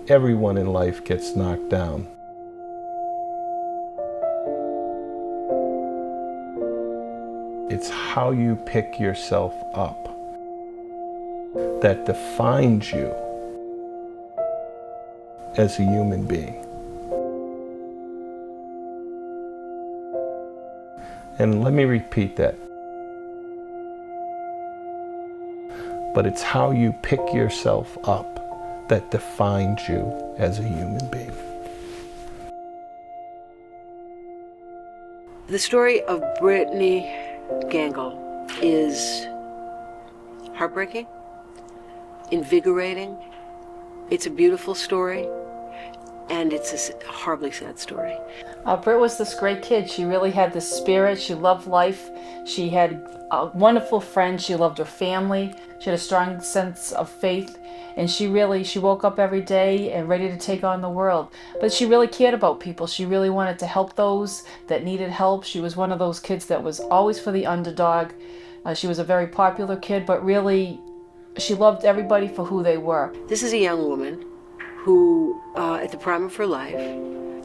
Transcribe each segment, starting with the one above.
Everyone in life gets knocked down. It's how you pick yourself up that defines you as a human being. And let me repeat that. But it's how you pick yourself up that defines you as a human being. The story of Brittany Gengel is heartbreaking, invigorating. It's a beautiful story, and it's a horribly sad story. Brit was this great kid. She really had this spirit. She loved life. She had wonderful friends. She loved her family. She had a strong sense of faith. And she woke up every day and ready to take on the world. But she really cared about people. She really wanted to help those that needed help. She was one of those kids that was always for the underdog. She was a very popular kid, but really she loved everybody for who they were. This is a young woman who, at the prime of her life,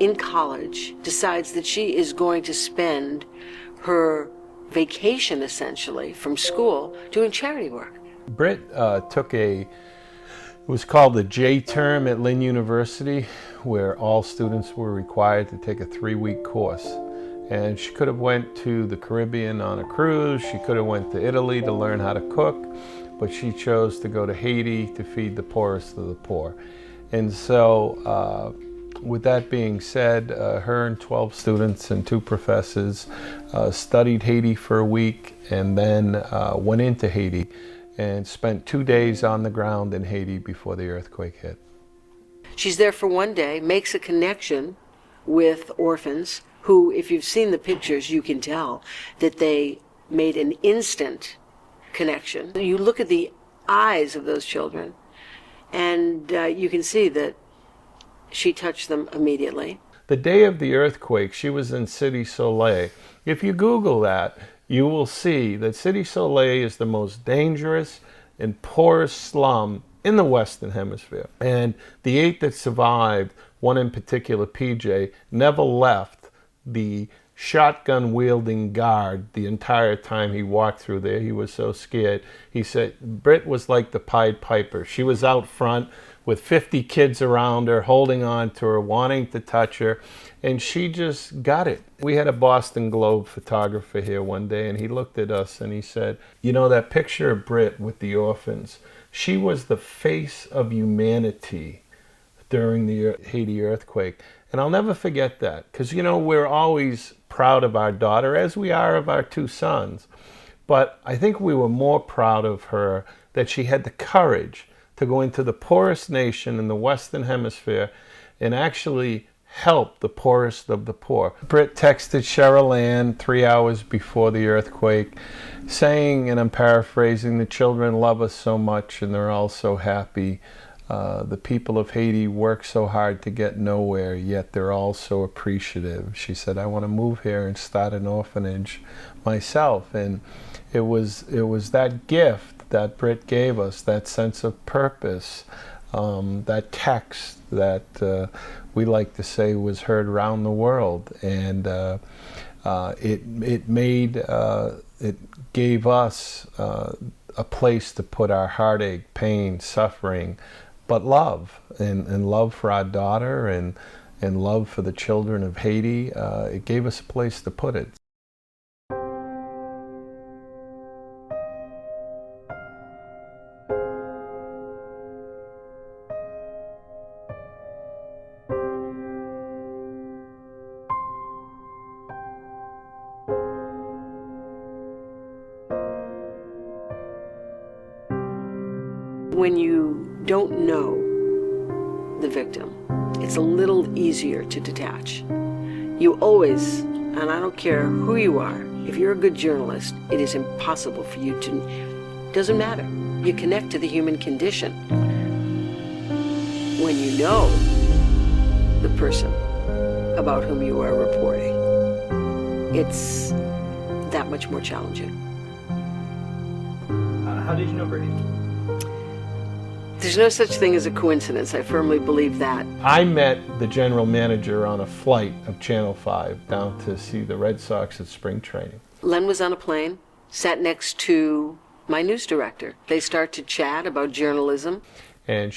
in college, decides that she is going to spend her vacation, essentially, from school doing charity work. Brit took it was called the J term at Lynn University, where all students were required to take a 3-week course. And she could have went to the Caribbean on a cruise, she could have went to Italy to learn how to cook, but she chose to go to Haiti to feed the poorest of the poor. And so, with that being said, her and 12 students and 2 professors studied Haiti for a week and then went into Haiti and spent 2 days on the ground in Haiti before the earthquake hit. She's there for one day, makes a connection with orphans who, if you've seen the pictures, you can tell that they made an instant connection. You look at the eyes of those children and you can see that she touched them immediately. The day of the earthquake, she was in Cité Soleil. If you Google that, you will see that Cité Soleil is the most dangerous and poorest slum in the Western Hemisphere. And the 8 that survived, one in particular, PJ, never left the shotgun-wielding guard the entire time he walked through there. He was so scared. He said Brit was like the Pied Piper. She was out front with 50 kids around her, holding on to her, wanting to touch her, and she just got it. We had a Boston Globe photographer here one day, and he looked at us and he said, you know, that picture of Brit with the orphans, she was the face of humanity during the Haiti earthquake. And I'll never forget that, because, you know, we're always proud of our daughter, as we are of our 2 sons. But I think we were more proud of her that she had the courage to go into the poorest nation in the Western Hemisphere and actually help the poorest of the poor. Brit texted Cherylann 3 hours before the earthquake saying, and I'm paraphrasing, the children love us so much and they're all so happy. The people of Haiti work so hard to get nowhere, yet they're all so appreciative. She said, I want to move here and start an orphanage myself. And it was that gift that Brit gave us, that sense of purpose, that text that we like to say was heard around the world. And it gave us a place to put our heartache, pain, suffering, but love, and love for our daughter and love for the children of Haiti. It gave us a place to put it. When you don't know the victim, it's a little easier to detach. You always, and I don't care who you are, if you're a good journalist, it is impossible for you to, doesn't matter. You connect to the human condition. When you know the person about whom you are reporting, it's that much more challenging. How did you know Brittany? There's no such thing as a coincidence. I firmly believe that. I met the general manager on a flight of Channel 5 down to see the Red Sox at spring training. Len was on a plane, sat next to my news director. They start to chat about journalism. And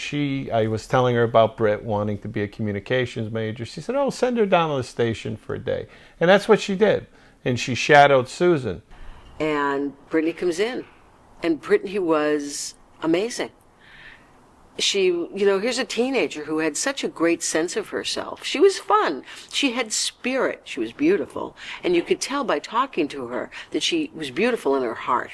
I was telling her about Brit wanting to be a communications major. She said, oh, send her down to the station for a day. And that's what she did. And she shadowed Susan. And Brittany comes in. And Brittany was amazing. She, here's a teenager who had such a great sense of herself. She was fun. She had spirit. She was beautiful. And you could tell by talking to her that she was beautiful in her heart.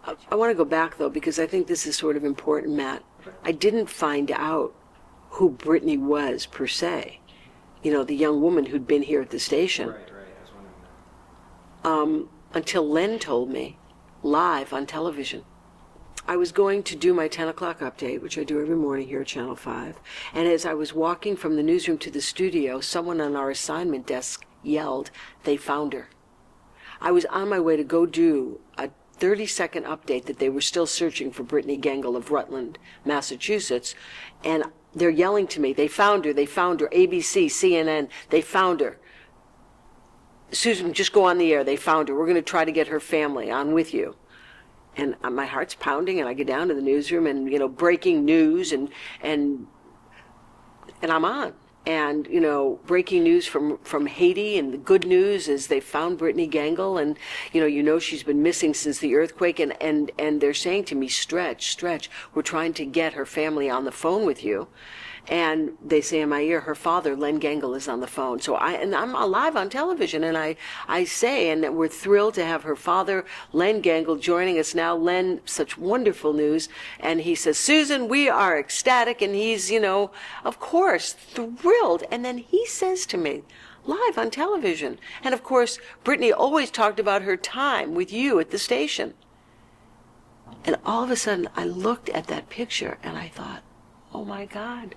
I want to go back, though, because I think this is sort of important, Matt. I didn't find out who Brittany was, per se. The young woman who'd been here at the station. Right. I was wondering that. Until Len told me, live on television. I was going to do my 10 o'clock update, which I do every morning here at Channel 5. And as I was walking from the newsroom to the studio, someone on our assignment desk yelled, they found her. I was on my way to go do a 30-second update that they were still searching for Brittany Gengel of Rutland, Massachusetts. And they're yelling to me, they found her, ABC, CNN, they found her. Susan, just go on the air, they found her. We're going to try to get her family on with you. And my heart's pounding, and I get down to the newsroom, and breaking news, and I'm on, and breaking news from Haiti, and the good news is they found Brittany Gengel, and she's been missing since the earthquake, and they're saying to me, stretch, we're trying to get her family on the phone with you. And they say in my ear, her father, Len Gengel, is on the phone. So I'm live on television, and I say, and we're thrilled to have her father, Len Gengel, joining us now. Len, such wonderful news. And he says, Susan, we are ecstatic. And he's, of course, thrilled. And then he says to me, live on television. And of course, Brittany always talked about her time with you at the station. And all of a sudden, I looked at that picture, and I thought, oh my God,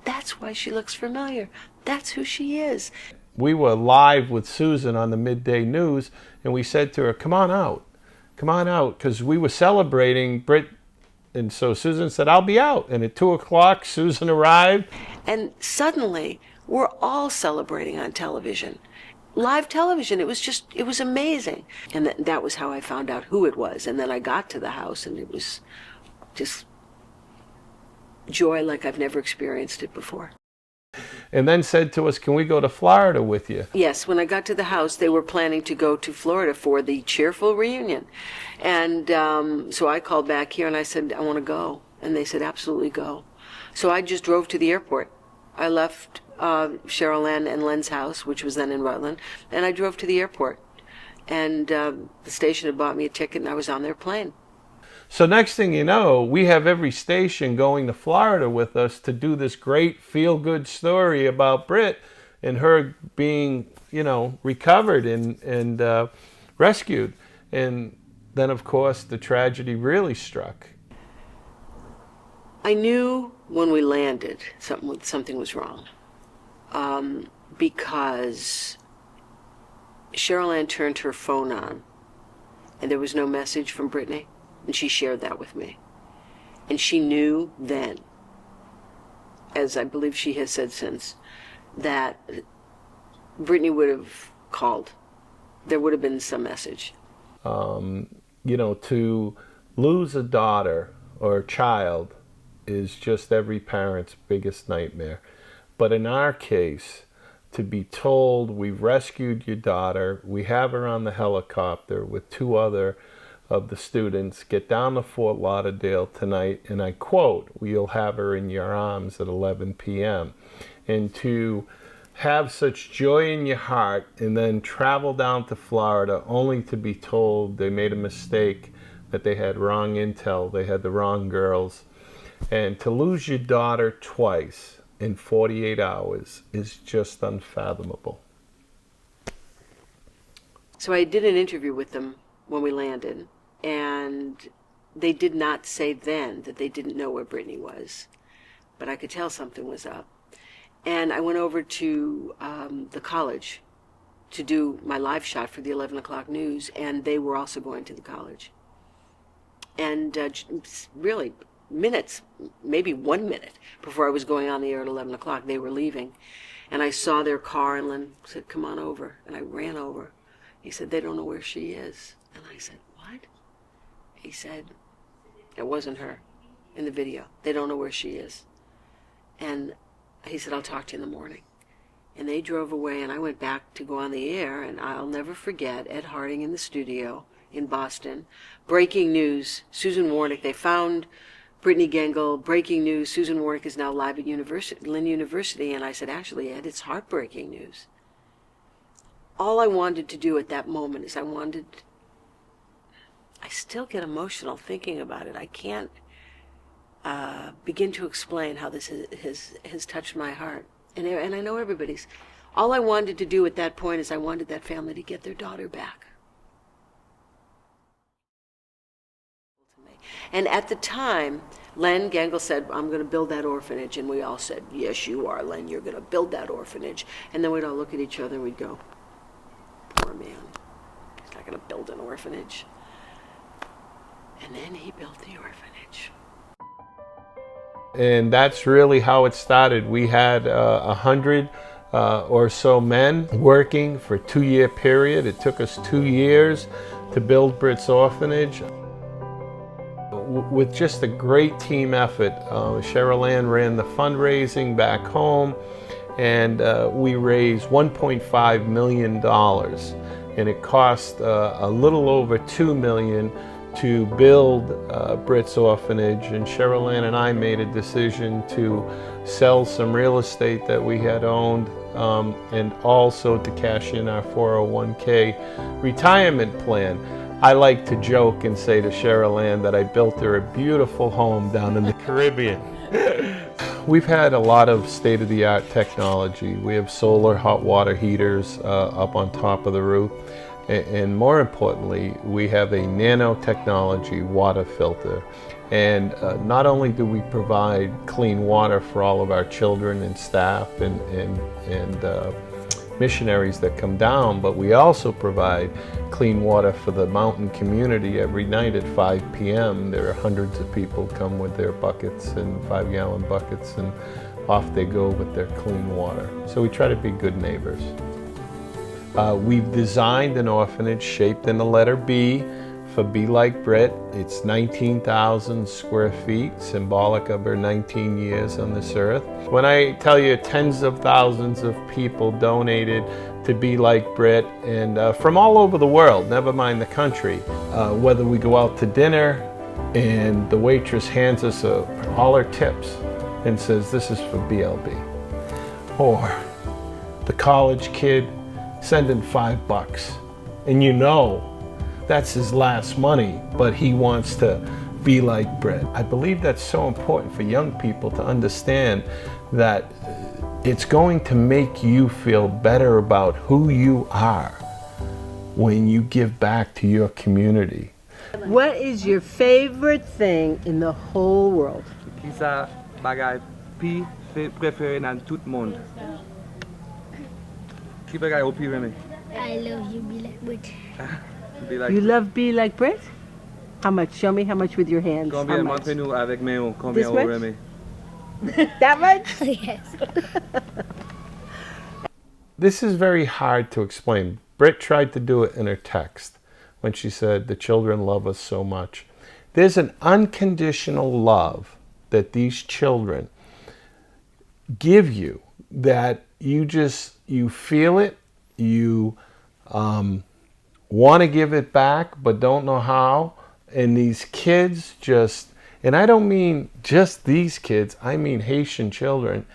that's why she looks familiar. That's who she is. We were live with Susan on the midday news, and we said to her, come on out, because we were celebrating Brit. And so Susan said, I'll be out. And at 2 o'clock, Susan arrived. And suddenly, we're all celebrating on television. Live television, it was amazing. And that was how I found out who it was. And then I got to the house, and it was just joy like I've never experienced it before. And then said to us, can we go to Florida with you? Yes, when I got to the house, they were planning to go to Florida for the cheerful reunion. And so I called back here and I said, I want to go. And they said, absolutely go. So I just drove to the airport. I left Cherylann and Len's house, which was then in Rutland, and I drove to the airport. And the station had bought me a ticket, and I was on their plane. So next thing you know, we have every station going to Florida with us to do this great feel-good story about Brit and her being, recovered and rescued. And then, of course, the tragedy really struck. I knew when we landed something was wrong, because Cherylann turned her phone on, and there was no message from Brittany. And she shared that with me. And she knew then, as I believe she has said since, that Brittany would have called. There would have been some message. To lose a daughter or a child is just every parent's biggest nightmare. But in our case, to be told we've rescued your daughter, we have her on the helicopter with 2 other of the students, get down to Fort Lauderdale tonight, and I quote, we'll have her in your arms at 11 p.m. And to have such joy in your heart and then travel down to Florida only to be told they made a mistake, that they had wrong intel, they had the wrong girls, and to lose your daughter twice in 48 hours is just unfathomable. So I did an interview with them when we landed, and they did not say then that they didn't know where Brittany was, but I could tell something was up. And I went over to the college to do my live shot for the 11 o'clock news, and they were also going to the college. And really minutes, maybe 1 minute before I was going on the air at 11 o'clock. They were leaving. And I saw their car, and Len said, come on over. And I ran over. He said, they don't know where she is. And I said, what? He said, it wasn't her in the video. They don't know where she is. And he said, I'll talk to you in the morning. And they drove away, and I went back to go on the air, and I'll never forget Ed Harding in the studio in Boston. Breaking news, Susan Warnick, they found Brittany Gengel. Breaking news, Susan Warnick is now live at Lynn University. And I said, actually, Ed, it's heartbreaking news. All I wanted to do at that moment is I still get emotional thinking about it. I can't begin to explain how this has touched my heart. And I know everybody's. All I wanted to do at that point is I wanted that family to get their daughter back. And at the time, Len Gengel said, I'm going to build that orphanage. And we all said, yes, you are, Len. You're going to build that orphanage. And then we'd all look at each other and we'd go, poor man. He's not going to build an orphanage. And then he built the orphanage. And that's really how it started. We had 100 or so men working for a 2-year period. It took us 2 years to build Brit's orphanage. With just a great team effort. Cherylann ran the fundraising back home, and we raised $1.5 million. And it cost a little over $2 million to build Brit's orphanage. And Cherylann and I made a decision to sell some real estate that we had owned, and also to cash in our 401k retirement plan. I like to joke and say to Cherylann that I built her a beautiful home down in the Caribbean. We've had a lot of state-of-the-art technology. We have solar hot water heaters up on top of the roof. And more importantly, we have a nanotechnology water filter. And not only do we provide clean water for all of our children and staff and missionaries that come down, but we also provide clean water for the mountain community every night at 5 p.m. There are hundreds of people come with their buckets and 5-gallon buckets, and off they go with their clean water. So we try to be good neighbors. We've designed an orphanage shaped in the letter B for Be Like Brit. It's 19,000 square feet, symbolic of her 19 years on this earth. When I tell you tens of thousands of people donated to Be Like Brit, and from all over the world, never mind the country, whether we go out to dinner and the waitress hands us all her tips and says, this is for BLB. Or the college kid sending $5, and you know that's his last money, but he wants to be like Brit. I believe that's so important for young people to understand that it's going to make you feel better about who you are when you give back to your community. What is your favorite thing in the whole world? Ki sa bagay pi prefere nan tout monde. Ki bagay ou pi reme? I love you, be like Brit. Be like You love Be Like Brit? How much? Show me how much with your hands. How Combien much? montre nous avec main ou This combien ou much? reme? That much? Yes. This is very hard to explain. Brit tried to do it in her text when she said, the children love us so much. There's an unconditional love that these children give you that you feel it, you want to give it back but don't know how. And these kids and I don't mean just these kids, I mean Haitian children,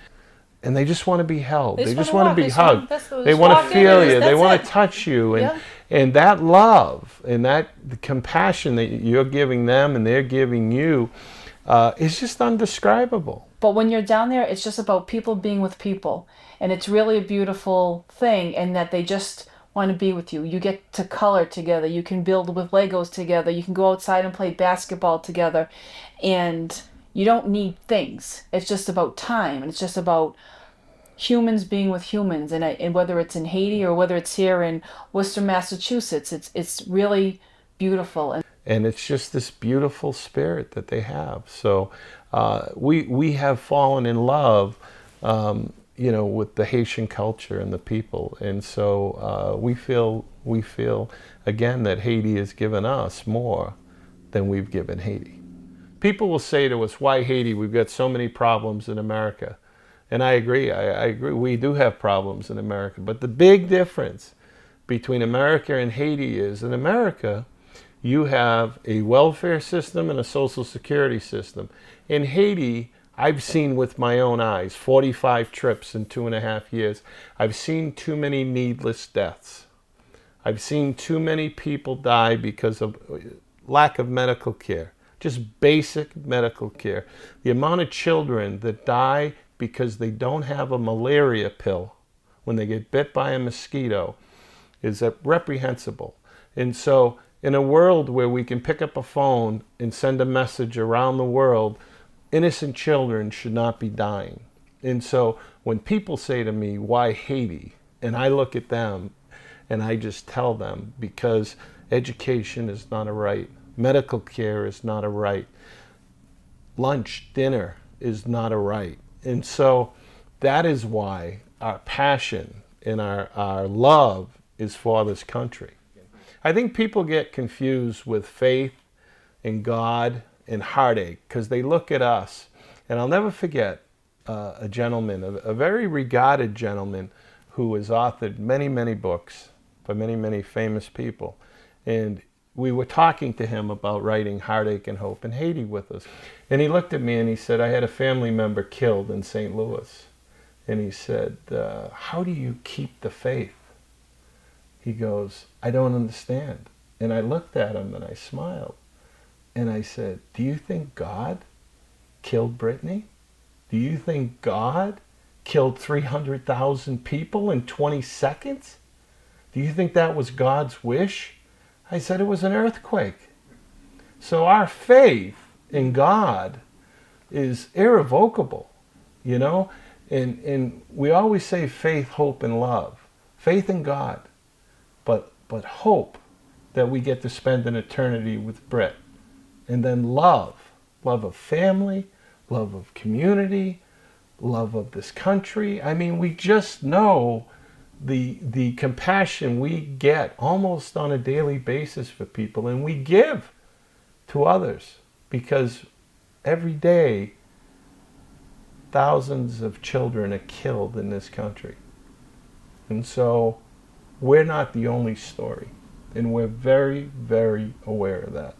and they just want to be held. They just want to be hugged. They want to feel you. They want to touch you. And that love and that the compassion that you're giving them and they're giving you is just undescribable. But when you're down there, it's just about people being with people. And it's really a beautiful thing in that they just want to be with you. You get to color together. You can build with Legos together. You can go outside and play basketball together. And you don't need things. It's just about time. And it's just about humans being with humans. And whether it's in Haiti or whether it's here in Worcester, Massachusetts, it's really beautiful. And it's just this beautiful spirit that they have. So we have fallen in love, with the Haitian culture and the people. And so we feel again that Haiti has given us more than we've given Haiti. People will say to us, why Haiti? We've got so many problems in America. And I agree. I agree. We do have problems in America. But the big difference between America and Haiti is, in America, you have a welfare system and a social security system. In Haiti, I've seen with my own eyes, 45 trips in 2.5 years, I've seen too many needless deaths. I've seen too many people die because of lack of medical care, just basic medical care. The amount of children that die because they don't have a malaria pill when they get bit by a mosquito is reprehensible. And so in a world where we can pick up a phone and send a message around the world, innocent children should not be dying. And so when people say to me, why Haiti? And I look at them and I just tell them, because education is not a right. Medical care is not a right. Lunch, dinner is not a right. And so that is why our passion and our love is for this country. I think people get confused with faith and God and heartache because they look at us. And I'll never forget a gentleman, a very regarded gentleman who has authored many, many books by many, many famous people. And we were talking to him about writing Heartache and Hope in Haiti with us. And he looked at me and he said, I had a family member killed in St. Louis. And he said, how do you keep the faith? He goes, I don't understand. And I looked at him and I smiled. And I said, do you think God killed Brittany? Do you think God killed 300,000 people in 20 seconds? Do you think that was God's wish? I said, it was an earthquake. So our faith in God is irrevocable, And we always say faith, hope, and love. Faith in God, but hope that we get to spend an eternity with Brit. And then love of family, love of community, love of this country. I mean, we just know the compassion we get almost on a daily basis for people, and we give to others because every day thousands of children are killed in this country. And so we're not the only story, and we're very, very aware of that.